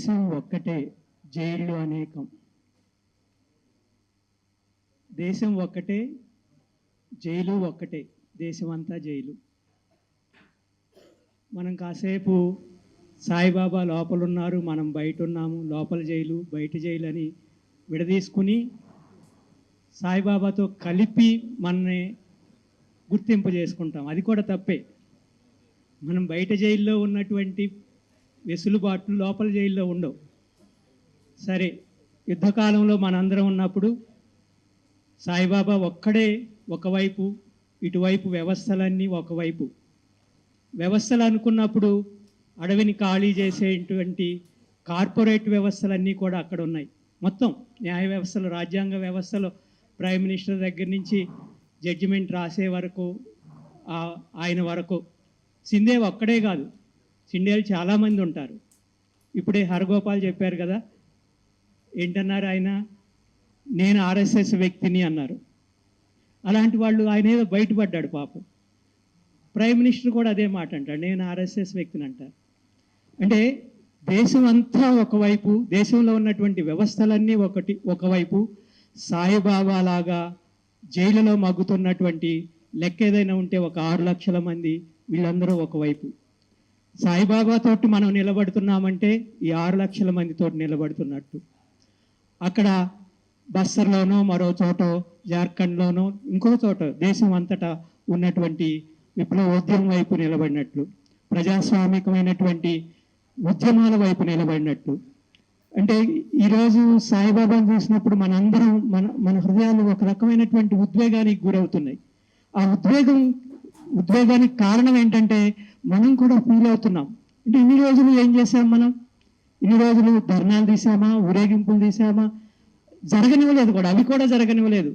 దేశం ఒక్కటే, జైళ్ళు అనేకం. దేశం ఒక్కటే, జైలు ఒక్కటే. దేశం అంతా జైలు. మనం కాసేపు సాయిబాబా లోపలున్నారు, మనం బయట ఉన్నాము, లోపల జైలు బయట జైలు అని విడదీసుకుని సాయిబాబాతో కలిపి మనని గుర్తింపు చేసుకుంటాం. అది కూడా తప్పే. మనం బయట జైల్లో ఉన్నటువంటి వెసులుబాట్లు లోపల జైల్లో ఉండవు. సరే, యుద్ధకాలంలో మనందరం ఉన్నప్పుడు సాయిబాబా ఒక్కడే ఒకవైపు, ఇటువైపు వ్యవస్థలన్నీ ఒకవైపు. వ్యవస్థలు అనుకున్నప్పుడు అడవిని ఖాళీ చేసేటువంటి కార్పొరేట్ వ్యవస్థలన్నీ కూడా అక్కడ ఉన్నాయి. మొత్తం న్యాయ వ్యవస్థలు, రాజ్యాంగ వ్యవస్థలు, ప్రైమ్ మినిస్టర్ దగ్గర నుంచి జడ్జిమెంట్ రాసే వరకు, ఆయన వరకు. సింధే ఒక్కడే కాదు, సింధేలు చాలామంది ఉంటారు. ఇప్పుడే హరగోపాల్ చెప్పారు కదా, ఏంటన్నారు ఆయన, నేను ఆర్ఎస్ఎస్ వ్యక్తిని అన్నారు. అలాంటి వాళ్ళు, ఆయన ఏదో బయటపడ్డాడు పాపం. ప్రైమ్ మినిస్టర్ కూడా అదే మాట అంటాడు, నేను ఆర్ఎస్ఎస్ వ్యక్తిని అంటారు. అంటే దేశం అంతా ఒకవైపు, దేశంలో ఉన్నటువంటి వ్యవస్థలన్నీ ఒకవైపు, సాయిబాబా లాగా జైలులో మగ్గుతున్నటువంటి లెక్క ఏదైనా ఉంటే ఒక 6 లక్షల మంది, వీళ్ళందరూ ఒకవైపు. సాయిబాబాతోటి మనం నిలబడుతున్నామంటే ఈ 6 లక్షల మందితో నిలబడుతున్నట్టు. అక్కడ బస్తర్లోనో, మరో చోట జార్ఖండ్లోనో, ఇంకో చోట దేశం అంతటా ఉన్నటువంటి విప్లవోద్యమం వైపు నిలబడినట్లు, ప్రజాస్వామికమైనటువంటి ఉద్యమాల వైపు నిలబడినట్టు. అంటే ఈరోజు సాయిబాబాను చూసినప్పుడు మనందరం మన హృదయాలు ఒక రకమైనటువంటి ఉద్వేగానికి గురవుతున్నాయి. ఆ ఉద్వేగానికి కారణం ఏంటంటే మనం కూడా ఫీల్ అవుతున్నాం. అంటే ఇన్ని రోజులు ఏం చేసాం మనం? ఇన్ని రోజులు ధర్నాలు తీసామా, ఊరేగింపులు తీసామా? జరగనివ్వలేదు కూడా, అవి కూడా జరగనివ్వలేదు.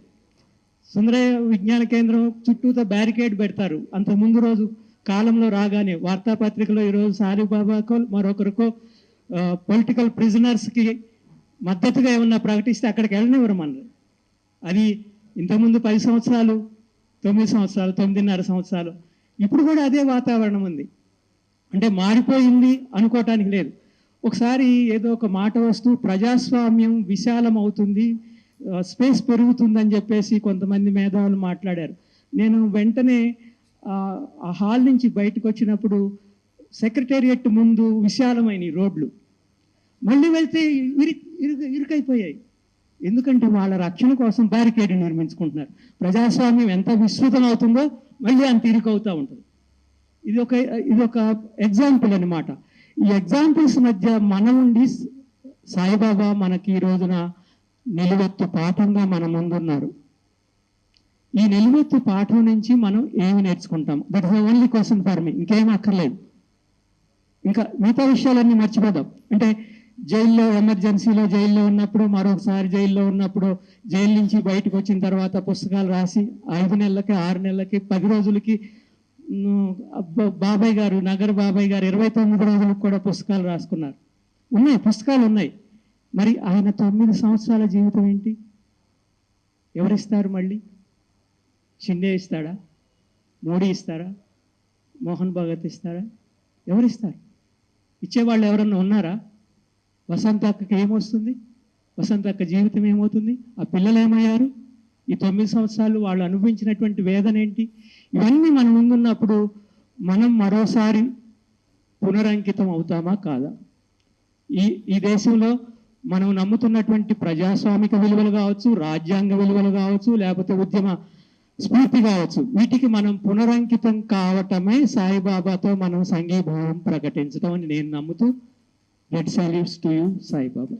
సుందరయ్య విజ్ఞాన కేంద్రం చుట్టూతో బ్యారికేడ్ పెడతారు. అంతకుముందు రోజు కాలంలో రాగానే వార్తాపత్రికలో ఈరోజు సాయిబాబాకో మరొకరికో పొలిటికల్ ప్రిజనర్స్కి మద్దతుగా ఏమన్నా ప్రకటిస్తే అక్కడికి వెళ్ళనివ్వరు మనల్ని. అది ఇంతకుముందు 10 సంవత్సరాలు, 9 సంవత్సరాలు, 9.5 సంవత్సరాలు. ఇప్పుడు కూడా అదే వాతావరణం ఉంది. అంటే మారిపోయింది అనుకోవటానికి లేదు. ఒకసారి ఏదో ఒక మాట వస్తూ ప్రజాస్వామ్యం విశాలం అవుతుంది, స్పేస్ పెరుగుతుందని చెప్పేసి కొంతమంది మేధావులు మాట్లాడారు. నేను వెంటనే ఆ హాల్ నుంచి బయటకు వచ్చినప్పుడు సెక్రటేరియట్ ముందు విశాలమైన రోడ్లు మళ్ళీ వెళ్తే ఇరుకైపోయాయి. ఎందుకంటే వాళ్ళ రక్షణ కోసం బ్యారికేడ్ నిర్మించుకుంటున్నారు. ప్రజాస్వామ్యం ఎంత విస్తృతం అవుతుందో మళ్ళీ అంత ఇరుకవుతూ ఉంటుంది. ఇది ఒక ఎగ్జాంపుల్ అనమాట. ఈ ఎగ్జాంపుల్స్ మధ్య మన నుండి సాయిబాబా మనకి ఈ రోజున నిలువెత్తు పాఠంగా మన ముందున్నారు. ఈ నిలువెత్తు పాఠం నుంచి మనం ఏమి నేర్చుకుంటాం? That is the only question for me. ఇంకేం అక్కర్లేదు. ఇంకా మిగతా విషయాలన్నీ మర్చిపోదాం. అంటే జైల్లో, ఎమర్జెన్సీలో జైల్లో ఉన్నప్పుడు, మరొకసారి జైల్లో ఉన్నప్పుడు, జైలు నుంచి బయటకు వచ్చిన తర్వాత పుస్తకాలు రాసి 5 నెలలకి, 6 నెలలకి, 10 రోజులకి బాబాయ్ గారు, నగర్ బాబాయ్ గారు 29 రోజులకు కూడా పుస్తకాలు రాసుకున్నారు. ఉన్నాయి, పుస్తకాలు ఉన్నాయి. మరి ఆయన 9 సంవత్సరాల జీవితం ఏంటి? ఎవరిస్తారు? మళ్ళీ షిండే ఇస్తాడా? మోడీ ఇస్తారా? మోహన్ భగత్ ఇస్తారా? ఎవరిస్తారు? ఇచ్చేవాళ్ళు ఎవరన్నా ఉన్నారా? వసంత అక్కకి ఏమొస్తుంది? వసంత అక్క జీవితం ఏమవుతుంది? ఆ పిల్లలు ఏమయ్యారు? ఈ 9 సంవత్సరాలు వాళ్ళు అనుభవించినటువంటి వేదన ఏంటి? ఇవన్నీ మన ముందున్నప్పుడు మనం మరోసారి పునరంకితం అవుతామా కాదా? ఈ దేశంలో మనం నమ్ముతున్నటువంటి ప్రజాస్వామిక విలువలు కావచ్చు, రాజ్యాంగ విలువలు కావచ్చు, లేకపోతే ఉద్యమ స్ఫూర్తి కావచ్చు, వీటికి మనం పునరంకితం కావటమే సాయిబాబాతో మనం సంఘీభావం ప్రకటించడం అని నేను నమ్ముతూ, red salutes to you Saibaba.